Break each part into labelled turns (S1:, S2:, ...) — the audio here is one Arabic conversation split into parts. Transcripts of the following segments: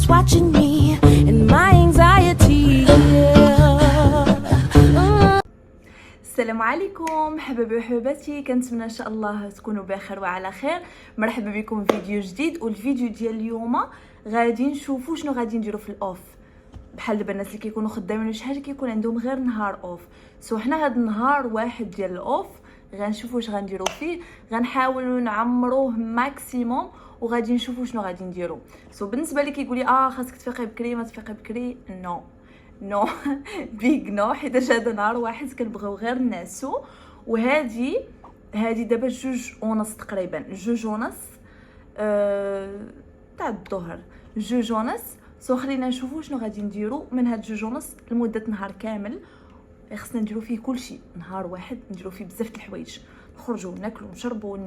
S1: just watching me and my anxiety.
S2: السلام عليكم حبايبي وحبيباتي، كنتمنى ان شاء الله تكونوا بخير وعلى خير. مرحبا بكم في فيديو جديد. والفيديو ديال اليوم غادي نشوفوا شنو غادي نديروا في الاوف. بحال دابا الناس اللي كيكونوا خدامين شي حاجه كيكون عندهم غير نهار اوف، سو حنا هذا النهار واحد ديال الاوف غنشوفوا واش غنديروا فيه. غنحاولوا نعمروه ماكسيموم وغادي نشوفوا شنو غادي نديروا. سو بالنسبه لي كيقول لي خاصك تفيقي بكري ما تفيقي بكري، نو بيغ نو، حيت هذا نهار واحد كنبغيو غير نعسو. وهادي دابا 2:30 تقريبا، 2:30 تاع الظهر، 2:30. سو خلينا نشوفوا شنو غادي نديروا من هاد 2:30 لمده نهار كامل. خصنا نديروا فيه كلشي، نهار واحد نديروا فيه بزاف د الحوايج، نخرجوا ناكلوا نشربوا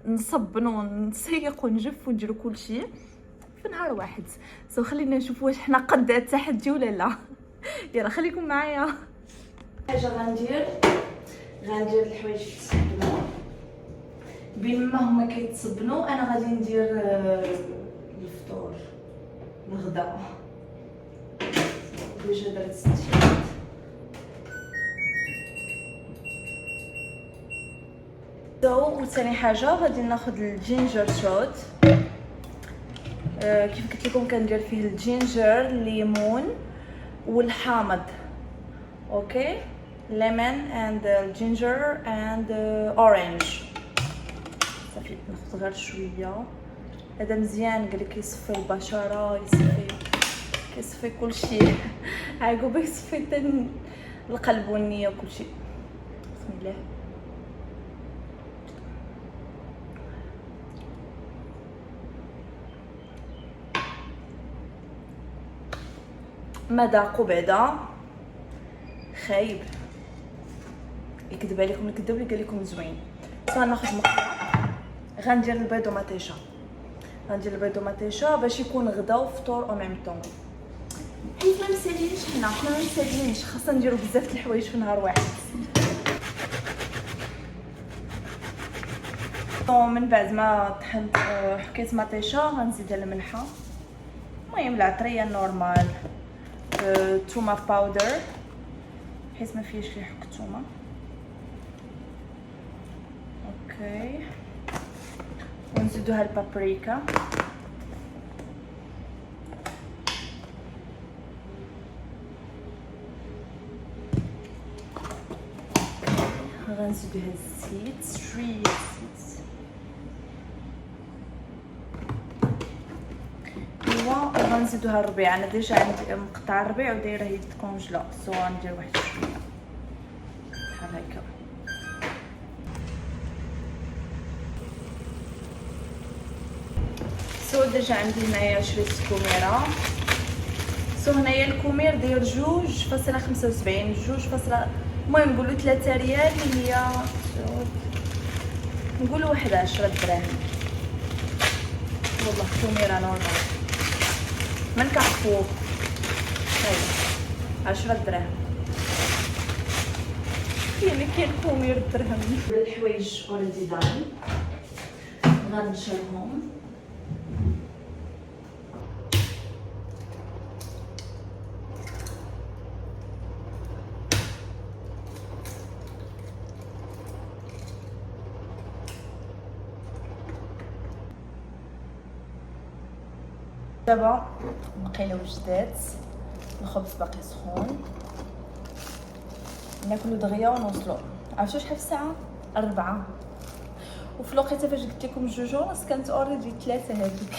S2: نصبنوا نسيقوا نجفوا نديروا كلشي في نهار واحد. سو خلينا نشوفوا واش حنا قد التحدي ولا لا. يلا خليكم معايا. حاجه غندير الحوايج يتصبنوا بين ما هما كيتصبنوا. انا غادي ندير الفطور الغداء. ديجا درت التيشيرت، وثاني حاجه غادي ناخذ الجينجر شوت. كيف قلت لكم كندير فيه الجينجر، الليمون والحامض. اوكي، ليمون اند الجينجر اند اورنج. صافي ناخذ غير شويه. هذا مزيان، قال لك يصفي البشره، كيصفي كلشي. عقب يصفي القلب والنيه وكلشي. بسم الله. مذاقو بعدا خايب، يكذب عليكم الكذاب، قال لكم زوين. غناخذ مقطع، غندير البيض ومطيشه، باش يكون غدا وفطور او ميم طون. حيت ما مسالينش حنا ما مسالينش، خاصنا نديرو بزاف د الحوايج في نهار واحد. من بعد ما طحنت حكيت مطيشه غنزيدها الملحه، المهم العطريه نورمال، توما باودر حيت ما فيهش لي حك التومه. اوكي، ونزيدوها البابريكا، غنزيدوها الزيت، شويه زيت. وغنزيدوها الربيع. انا ديجا عندي مقطع الربيع ودايره هي تكونجلا، سو غندير واحد شويه بحال هكا. سو ديجا عندي هنايا شريت كوميره. سو هنايا الكومير داير 2.75 المهم نقولوا 3 ريال، اللي هي نقولوا واحد 10 دراهم. والله كوميره نورمال من كارفور، هاي 10 دراهم. اللي كاين كومير درهم. الحوايج اوريدي داين، غنشرهم. دابا بقينا وجدات، الخبز باقي سخون، ناكلو دغيا ونوصلو. عرفتوا شحال في الساعه؟ 4. وفي الوقيته فاش قلت لكم 2:30 كانت اوريدي 3 هذيك،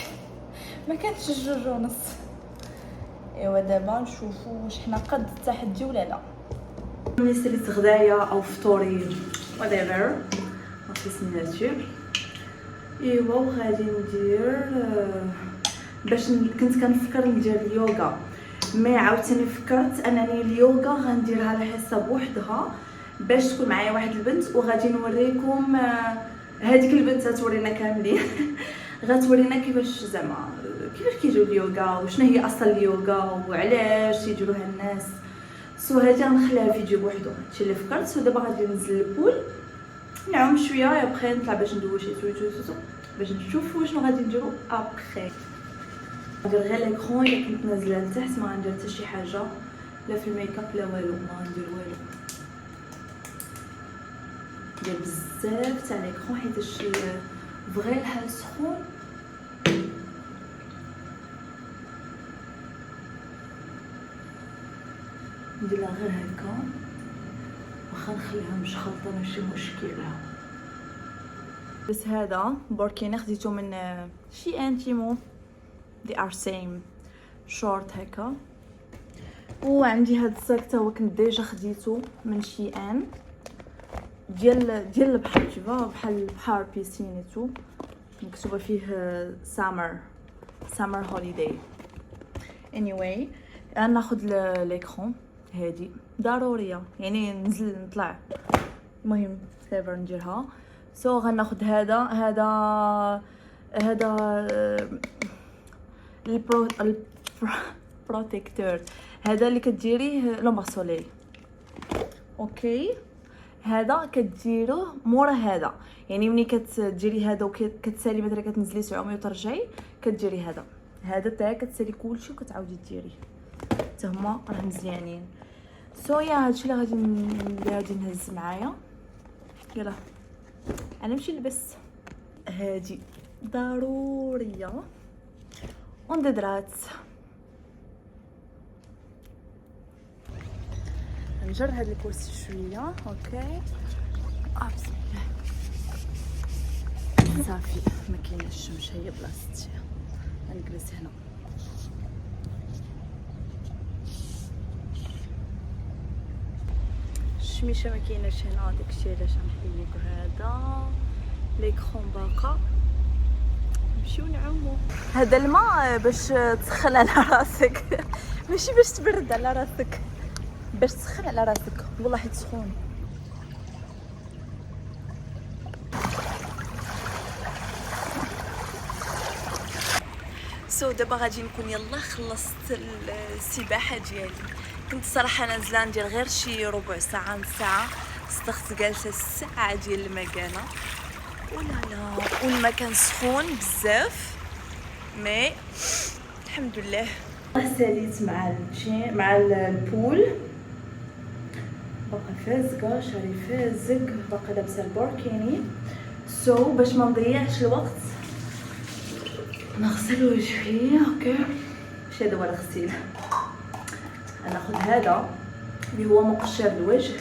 S2: ما كانتش 2:30. ايوا دابا نشوفوا واش حنا قد التحدي ولا لا. ملي سريت غدايا او فطوري whatever في سميتو. ايوا وغادي ندير باش كنت كنفكر ندير اليوغا، مي عاوتاني فكرت انني اليوغا غنديرها على حساب وحدها باش تكون معايا واحد البنت، وغادي نوريكم هذيك البنت غتورينا كاملين. غتورينا كيفاش كيجيو اليوغا، وشنو هي اصل اليوغا وعلاش يديروها الناس. سو هادي غنخليها فيديو بوحدو، هادشي اللي فكرت. سو دابا غادي ننزل البول نعوم شويه، ابخي نطلع باش ندوي شي تويتو باش نشوفوا شنو غادي نديرو ابخي. ندير غير ليكرون الا كنت نازله لتحت، ما غندير حتى شي حاجه لا في الميك اب لا والو، ما غندير والو. ندير بزاف تاع ليكرون حيتاش فغي الحال سخون. نديرها غير هكا، واخا نخليها مش خلطه ماشي مشكله. بس هذا بوركيني خديته من شي انتيمو دي ار سيم شورت هكا. وعندي هاد الصاك تا هو كنت ديجا خديته من شي ان ديال البحر، تشوفوا بحال البحر بيسينيتو مكتوبه فيه سامر هوليداي. anyway غناخذ ليكرون هادي ضروريه، يعني ننزل نطلع، المهم سيفر نديرها. سو غناخذ هذا البروتيكتور هذا اللي كديريه لومبر سولي. اوكي هذا كديروه مورا هذا، يعني ملي كتديري هذا وكتسالي مثلا كتنزلي سعومي وترجعي كديري هذا حتى كتسالي كلشي وكتعاودي ديري حتى هما راه مزيانين. سو يا هادشي اللي غادي نهز معايا. يلا انا نمشي نلبس. هادي ضروريه وندرات. نجر هاد الكرسي شويه. اوكي بسم الله صافي ما كايناش الشمس، هي بلاصتي غنجلس هنا. الشميشه ما كايناش هنا، داكشي علاش غنحيد هذا ليكرون باقا. نمشيو نعومو. هذا الماء باش تسخن على راسك ماشي باش تبرد على راسك، باش تسخن على راسك والله حيت سخون. سو دابا غادي نكون يلا خلصت السباحه ديالي. كنت صراحه نازله ندير غير شي ربع ساعه نص ساعه، صدقت جالسه الساعه ديال المكانه ولا لا، والماء كان سخون بزاف مي الحمد لله. ساليت مع البول باقا فازقه، شعري فازق، باقا لابسه البوركيني. سو باش ما نضيعش الوقت نغسل وجهي. اوكي ماشي هذا هو الغسيل، ناخذ هذا اللي هو مقشر الوجه.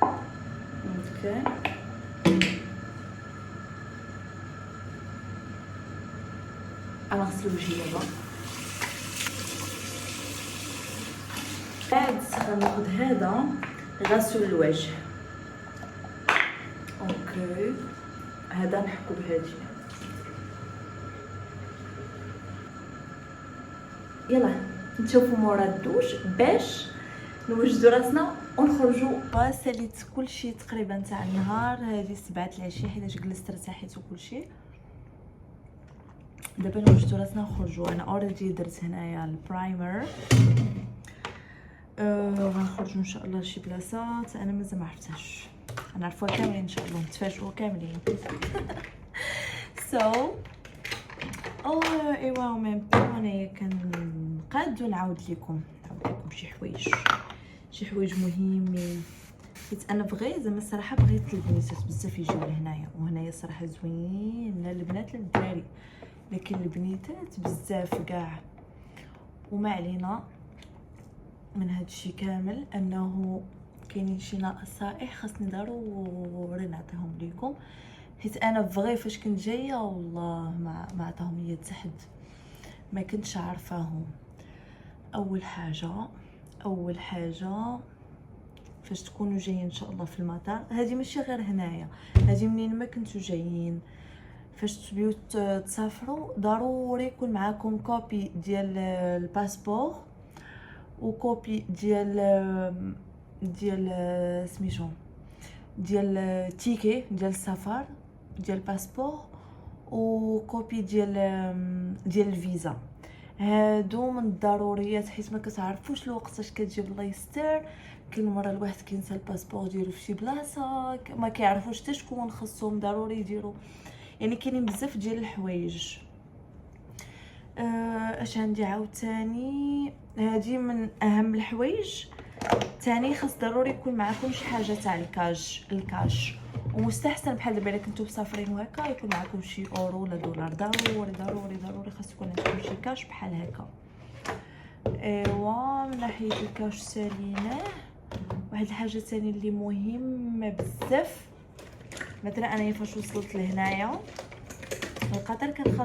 S2: اوكي انا غسل وجهي دابا. بعد غناخذ هذا غسول الوجه. اوكي هذا نحكو بهادي. يلا نشوفوا مورا الدوش باش نوجدوا راسنا ونخرجوا. ساليت كلشي تقريبا تاع النهار، هذه 7 العشيه حيت جلست ارتاحيت وكلشي. دابا نوجدوا راسنا نخرجوا. انا اوريدي درت هنايا البرايمر. غنخرجوا ان شاء الله لشي بلاصات انا مازال ما عرفتهاش، غنعرفوها كاملين ان شاء الله، نتفاجئوا كاملين. سو ايوا ميم انايا كنقاد نعاود لكم شي حوايج مهمين، حيت انا زعما الصراحه بغيت البنيتات بزاف يجيو لهنايا، وهنايا الصراحه زوين لا البنات لا الدراري، لكن البنيتات بزاف كاع. وما علينا من هادشي كامل انه كاينين شي نصائح خاصني ضروري نعطيهم لكم، حيت انا فاش كنت جايه والله ما عطاهم ليا تحد، ما كنتش عارفاهم. اول حاجه فاش تكونوا جايين ان شاء الله في المطار، هذه ماشي غير هنايا، هذه منين ما كنتوا جايين فاش تبيو تسافروا ضروري يكون معاكم كوبي ديال الباسبور وكوبي ديال سميتو ديال التيكي ديال السفر ديال الباسبور وكوبي ديال الفيزا. هادو من الضروريات حيت ما كتعرفوش الوقت اش كتجيب الله يستر. كل مره الواحد كينسى الباسبور ديالو في شي بلاصه، ما كيعرفوش حتى شكون، خصهم ضروري يديروا، يعني كاينين بزاف ديال الحوايج. اش عندي عاوتاني؟ هذه من اهم الحوايج. تاني خاص ضروري يكون معكم شي حاجه تاع الكاش، ومستحسن بحال دابا الا كنتو مسافرين وهكا يكون معكم شي اورو ولا دولار. ضروري ضروري ضروري خاص يكون عندكم شي كاش بحال هكا. ايوا من ناحيه الكاش ساليناه. واحد الحاجه ثاني اللي مهمه بزاف، مثلا انايا فاش وصلت لهنايا القطر كان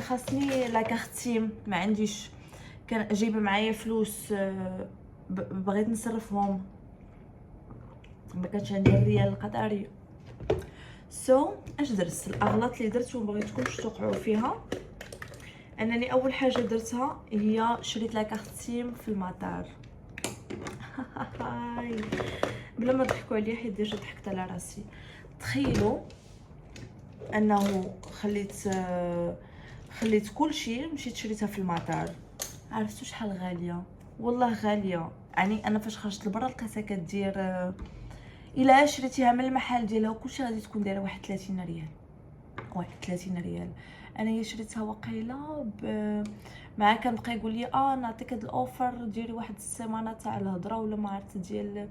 S2: خاصني لا كارتيم، ما عنديش، كان جايبه معايا فلوس، بغيت نصرفهم، ما كانش عندي الريال القطري. اش درت؟ الاغلاط اللي درت ومبغيتكمش توقعوا فيها، انني اول حاجه درتها هي شريت لا كارتيم في المطار. بلا ما تضحكوا عليا حيت ديجا ضحكت على راسي. تخيلوا انه خليت كل شيء، مشيت شريتها في المطار. عرفتوا شحال غاليه؟ والله غاليه. يعني انا فاش خرجت لبرا لقيتها كدير الا شريتيها من المحل ديالها وكلشي غادي تكون دايره واحد 30 ريال. 30 ريال. انا هي شريتها وقيله مع كان بقى يقول لي نعطيك هاد الاوفر، ديري واحد السيمانه تاع الهضره ولا ما عرفت ديال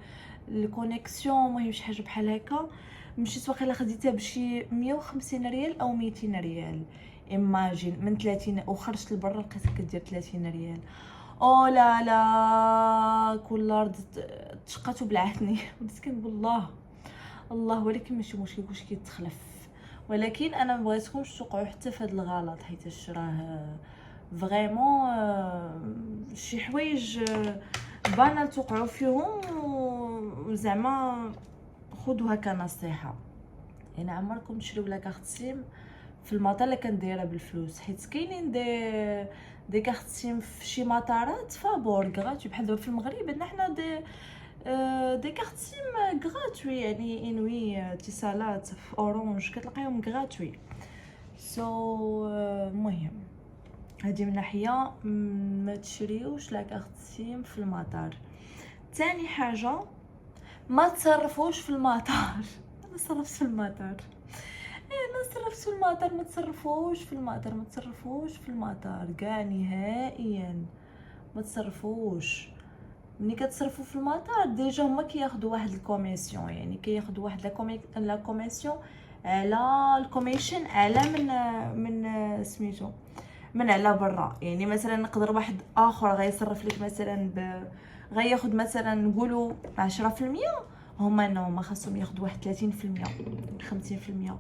S2: الكونيكسيون، المهم شي حاجه بحال هكا. مشيت وقيله خديتها بشي 150 ريال او 200 ريال. ايماجين من 30 وخرجت لبرا لقيتها كدير 30 ريال. او لا لا كل ارض تشقات وبلعتني. بديت كنقول الله، ولكن ماشي مشكل كلشي كيتخلف. ولكن انا مبغيتكمش توقعوا حتى في هذا الغلط، حيت راه فريمون شي حوايج بانال توقعوا فيهم، زعما خذوها كنصيحه. يعني عمركم تشريو لا كارتيم في المطار اللي كان دايره بالفلوس، حيت كاينين دي كارتيم في شي مطارات فابور غراتوي، بحال دابا في المغرب عندنا حنا دي كارتيم غراتوي، يعني انوي اتصالات في اورانج كتلقايهم غراتوي. مهم هذه من ناحيه ما تشريوش لا كارتيم في المطار. تاني حاجه ما تصرفوش في المطار. انا صرفت في المطار، ما تصرفوش في المطار كاع نهائيا. ما تصرفوش. ملي كتصرفوا في المطار ديجا هما كياخذوا واحد الكوميسيون، يعني كياخذوا واحد لا كوميسيون على الكوميشن اعلى من سميتو من على برا. يعني مثلا نقدر واحد اخر غيصرف لك مثلا غياخذ مثلا نقولوا 10%، هما خاصهم ياخذوا واحد 30% 50%،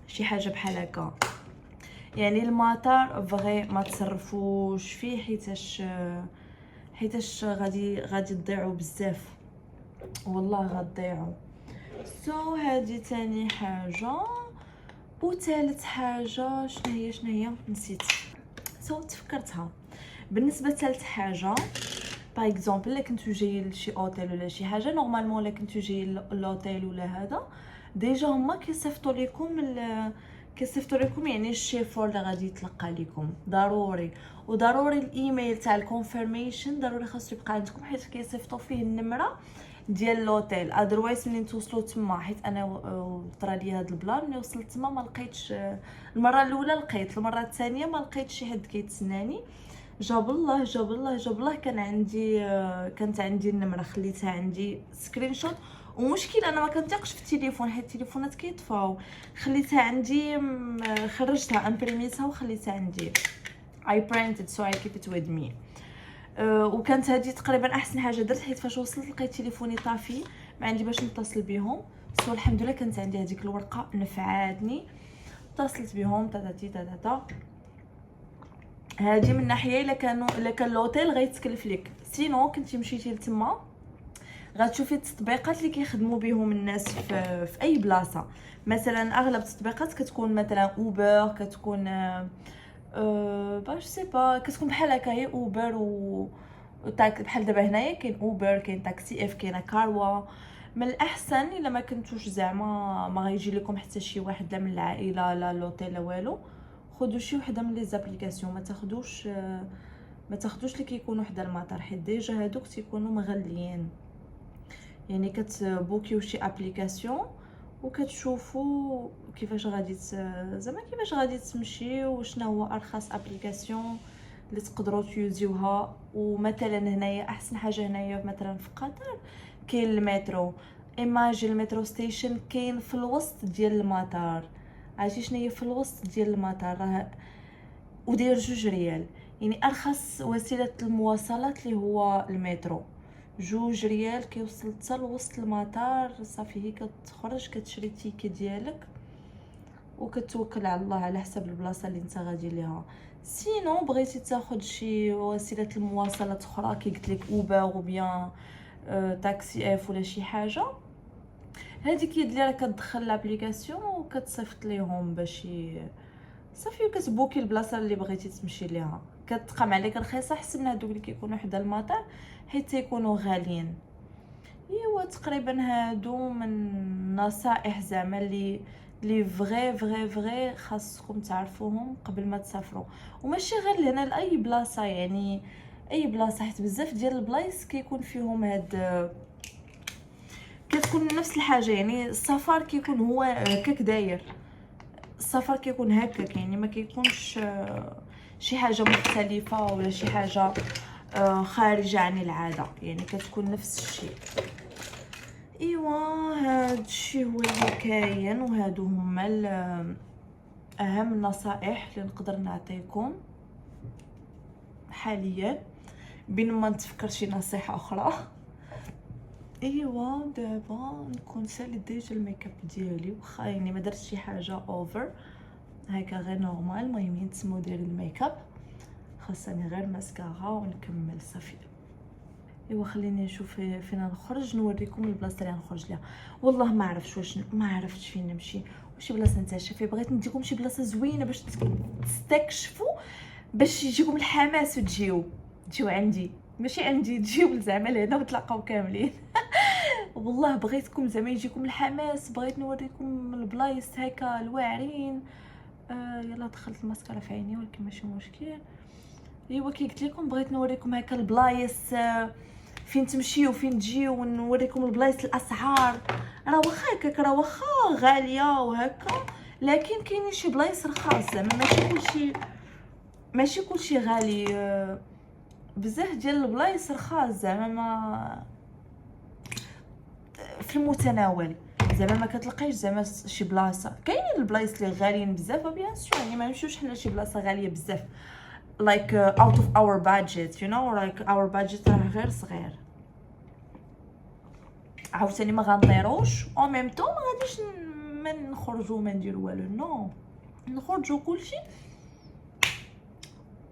S2: شي حاجه بحال هكا. يعني المطار فغي ما تصرفوش فيه، حيتاش غادي تضيعوا بزاف، والله غتضيعوا. هذه تاني حاجه. وثالث حاجه شنو هي نسيت. تفكرتها. بالنسبه لثالث حاجه، باغ اكزومبل الا كنتو جايين لشي اوتيل ولا شي حاجه، نورمالمون الا كنتو جايين لوطيل ولا هذا ديجا هما كيصيفطوا لكم يعني الشيفور اللي غادي يتلقى لكم. ضروري الايميل تاع الكونفيرميشن ضروري خاصو يبقى عندكم، حيت كيصيفطوا فيه النمره ديال لوطيل. ادروايز ملي توصلوا تما، حيت انا طرا لي هذا البلان ملي وصلت تما ما لقيتش. المره الاولى لقيت، المره الثانيه ما لقيتش شي حد كيتسناني. جاب الله كانت عندي النمره، خليتها عندي سكرين شوت. ومشكل انا ما كنثقش في التليفون، حيت التليفونات كيطفاو. خليتها عندي، خرجتها امبريميتها وخليتها عندي. I printed so I keep it with me. وكانت هذه تقريبا احسن حاجه درت، حيت فاش وصلت لقيت تليفوني طافي، ما عندي باش نتصل بهم. الحمد لله كانت عندي هذيك الورقه نفعاتني، اتصلت بهم تاتا. هذه من ناحيه الا كان لوطيل غيتكلف لك. سينو كنتي مشيتي لتما غتشوفي التطبيقات اللي كيخدموا بهم الناس في اي بلاصه. مثلا اغلب التطبيقات كتكون مثلا اوبر، كتكون باش سي با، كتكون بحال هكا هي اوبر تاك. بحال دابا هنايا كاين اوبر، كاين تاكسي اف، كاينه كاروا. من الاحسن الا ما كنتوش زعما ما غيجي لكم حتى شي واحد لا من العائله لا لوطيل لا والو، خذوا شي وحده من لي زابليكاسيون. ما تاخذوش اللي كيكونوا حدا المطار، حيت ديجا هادوك تيكونوا مغليين. يعني كتبوكيو شي ابليكاسيون وكتشوفوا كيفاش غادي زعما كيفاش غادي تمشيو وشنا هو ارخص ابليكاسيون اللي تقدروا تيوزيوها. ومثلا هنايا احسن حاجه هنايا مثلا في قطر كاين المترو. ايماجي المترو ستيشن كاين في الوسط ديال المطار. عرفتي شنو هي في الوسط ديال المطار؟ راه وداير 2 ريال، يعني ارخص وسيله المواصلات اللي هو المترو. 2 ريال كيوصل حتى لوسط المطار. صافي هي كتخرج كتشري التيكي ديالك وكتوكل على الله على حسب البلاصه اللي انت غادي ليها. سينو بغيتي تاخذ شي وسيله المواصلات اخرى كي قلت لك اوبر او بيان تاكسي اف ولا شي حاجه، هذيك يد اللي راه كتدخل لابليكاسيون وكتصيفط ليهم باش صافي وكتبوكي البلاصه اللي بغيتي تمشي ليها. كتقام عليك رخيصه حسب من هذوك اللي كيكونوا حدا المطار حيت تيكونوا غاليين. ايوا تقريبا هادو من نصائح زعما لي فغي خاصكم تعرفوهم قبل ما تسافروا. وماشي غير لهنا لاي بلاصه، يعني اي بلاصه، حيت بزاف ديال البلايص كيكون فيهم هاد كتكون نفس الحاجه. يعني السفر كيكون هو هكاك داير، السفر كيكون هكاك، يعني ما كيكونش شي حاجه مختلفه ولا شي حاجه خارجه عن العاده، يعني كتكون نفس الشيء. ايوا هادشي هو اللي كاين، وهادو هما اهم النصائح اللي نقدر نعطيكم حاليا بين ما نتفكر شي نصيحه اخرى. ايوا دابا نكون ساليت ديجا الميك اب ديالي، واخا يعني ما درتش شي حاجه اوفر هكا غير نورمال. المهم ينتسمو ديال الميك اب، خاصني غير ماسكارا ونكمل صافي. ايوا خليني نشوف فين نخرج نوريكم البلاصه اللي نخرج ليها. والله ما عرفتش ما عرفتش فين نمشي، وشي بلاصه نتعشى فيها. بغيت نديكم شي بلاصه زوينه باش تستكشفوا، باش يجيكم الحماس وتجيو عندي، ماشي عندي تجيو زعما لهنا وتلاقاو كاملين. والله بغيتكم زعما يجيكم الحماس، بغيت نوريكم البلايص هكا الواعرين. يلا دخلت الماسكارا في عيني ولكن ماشي مشكل. ايوا كي قلت لكم بغيت نوريكم هكا البلايص فين تمشيو وفين تجيو، ونوريكم البلايص الاسعار. راه واخا هكاك راه واخا غاليه وهكا، لكن كاينين شي بلايص رخاص زعما ماشي كلشي غالي. بزاف ديال البلايص رخاص زعما ما في المتناول، زعما ما كتلقايش زعما شي بلاصه. كاينين البلايص اللي غاليين بزاف بيان سور، يعني ما نمشيوش حنا شي بلاصه غاليه بزاف like out of our budget, you know, like our budget راه غير صغير. عاوتاني ما غنطيروش او ميم طون ما غاديش ما نخرجوا ما نديروا والو، نو نخرجوا كلشي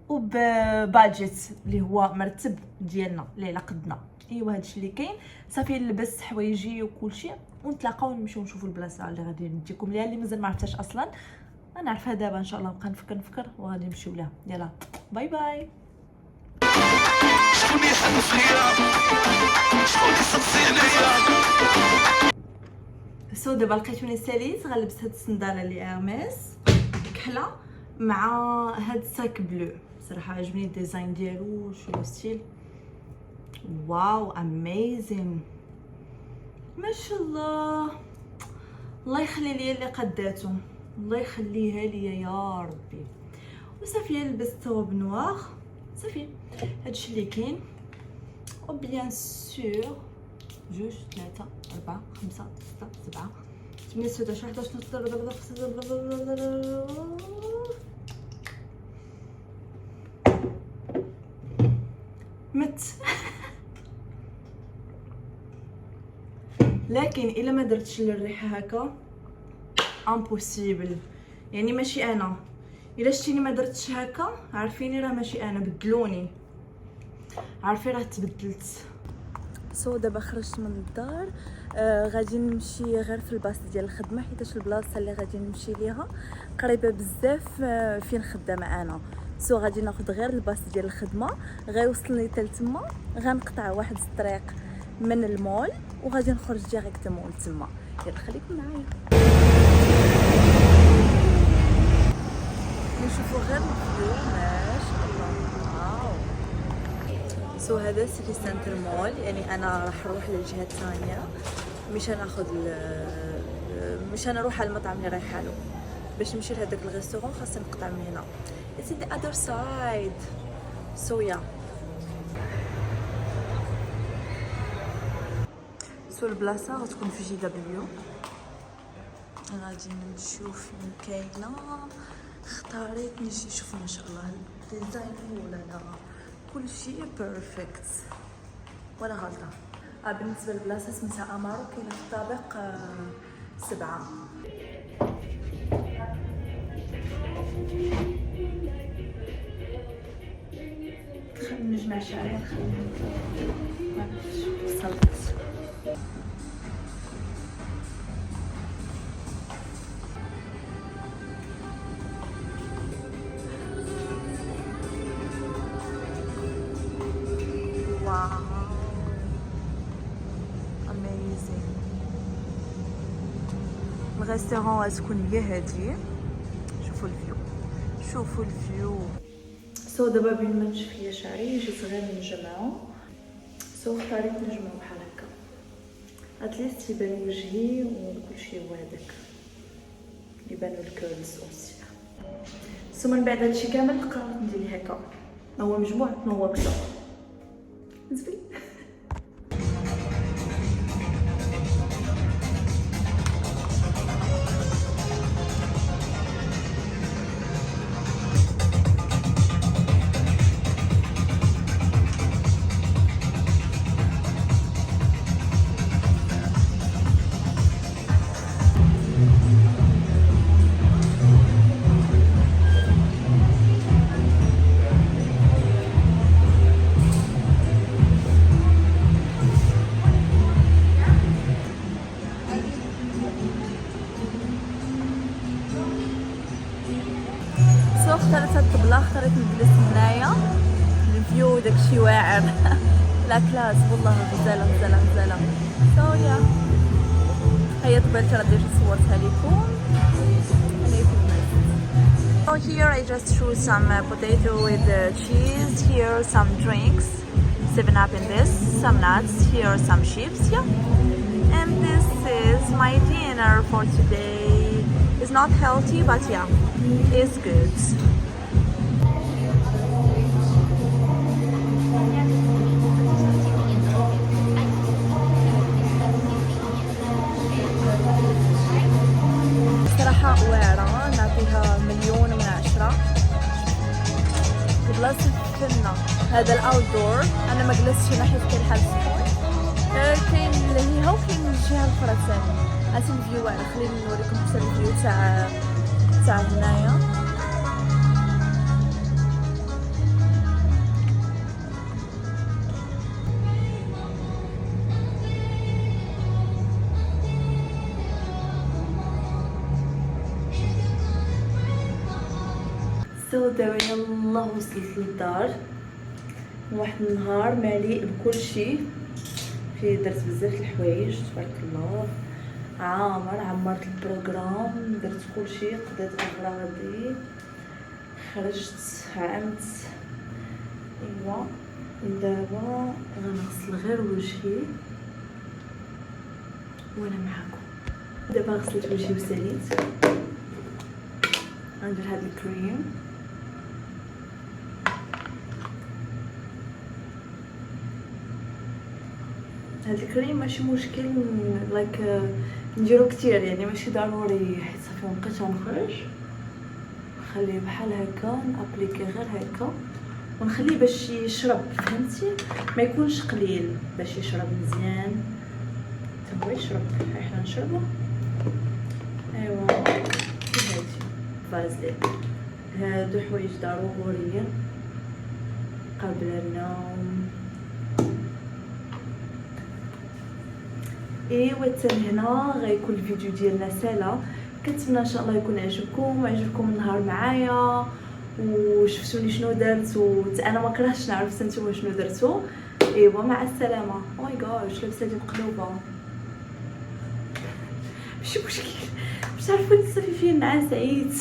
S2: وبادجت اللي هو مرتب ديالنا اللي على قدنا. ايوا هادشي اللي كاين صافي. نلبس حوايجي وكلشي ونتلاقاو نمشيو نشوفوا البلاصه اللي غادي نديكم ليها اللي مازال ما عرفتهاش اصلا. انا عارفها دابا ان شاء الله، نبقى نفكر وغادي نمشيو لها. يلا باي باي.
S3: شكون يحب فيا شكون يسقسي عليا.
S2: سو دابا لقيتوني ساليت غنلبس هاد الصنداله اللي ارميس كحله مع هاد الساك بلو. صراحه عجبني الديزاين ديالو شو لو ستيل. واو اميزين ما شاء الله. الله يخلي لي اللي قداتو، الله يخليها ليا يا ربي. وصافي لبست ثوب نوار صافي. هادشي اللي كاين. وبيان سور 2 3 4 5 6 7 8 9 مت. لكن الا ما درتش الريحه هكا امبوسيبل، يعني ماشي انا. الا شتيني ما درتش هكا عارفيني راه ماشي انا، بدلوني عارفين راه تبدلت. سو دابا خرجت من الدار. غادي نمشي غير في الباص ديال الخدمه، حيتاش البلاصه اللي غادي نمشي ليها قريبه بزاف فين خدامه انا. سو غادي ناخذ غير الباص ديال الخدمه غيوصلني حتى لتما. غنقطع واحد الطريق من المول وغادي نخرج ديريكتومون لتما. يلا خليكم معايا نشوفوا غير الفيو. ما شاء الله واو. سو هذا سيتي سنتر مول، يعني انا راح نروح للجهه الثانيه مشان ناخذ مشان نروح على المطعم اللي رايحه له. باش نمشي لهداك الريستورون خاصني نقطع من هنا. It's in the other side. So yeah. البلاصه غتكون في GW. غادي نشوف فين كاينه. اختاريت نجي نشوف ما شاء الله الديزاين ولا لا كلشي بيرفكت ولا غلطه. بالنسبه للبلاصه سميتها امارو، كاينه في الطابق 7. نجمع شعري نخليه وصلت. واو اميزين. الريستورون غتكون هي هادي. شوفوا الفيو، شوفوا الفيو. دابا بين ما نشوف فيا شعري جيت غير نجمعو. اختاريت نجمعو بحال هكا اتليست يبان وجهي وكلشي هو هذاك، يبانو الكيرلز اوسي. من بعد هادشي كامل قررت ندير هكا. ما هو مجموع ما هو بلا زوين. اختاريت هاد الطبله، اختاريت نجلس هنايا الفيو داكشي واعر. لا كلاس والله غزاله غزاله غزاله. يا هي طبلتي راه ديجا صورتها لكم. So here I just choose some potato with cheese. Here some drinks, 7-Up in this, some nuts. Here some chips. Yeah, and this is my dinner for today. It's not healthy, but yeah, it's good. صراحة واعرة، نعطيها 1,000,000/10. بلاصة الفنة هذا الاوتدور. انا ما جلستش ناحية كاين حال السخون، كاين لهيها وكاين الجهة الاخرى ثاني. هاتي الفيو واعر. خليني نوريكم حتى الفيو تاع هنايا. دابا يلا وصلت للدار. واحد النهار مليء بكلشي، فيه درت بزاف الحوايج تبارك الله. عمرت البروغرام، درت كلشي، قضيت اغراضي، خرجت، عمت. ايوا دابا غنغسل غير وجهي وانا معاكم. دابا غسلت وجهي وساليت. غندير هاد الكريم. هاد الكريم ماشي مشكل لايك نديرو كتير، يعني ماشي ضروري، حيت صافي مبقيتش غنخرج. نخليه بحال هكا، نابليكي غير هكا ونخليه باش يشرب، فهمتي؟ ما يكونش قليل باش يشرب مزيان حتى هو يشرب. حنا نشربو. ايوا هادي فازلين. هادو حوايج ضروريين قبل النوم. ايوا حتى هنا غيكون الفيديو ديالنا سالا. كنتمنى ان شاء الله يكون عجبكم النهار معايا وشفتوني شنو درت، انا ما كرهتش نعرف نتوما شنو درتو. ايوا مع السلامه. او ماي جاد لابسه هذه مقلوبه، ماشي مشكل، مش عارفه صافي فين نعاس عييت.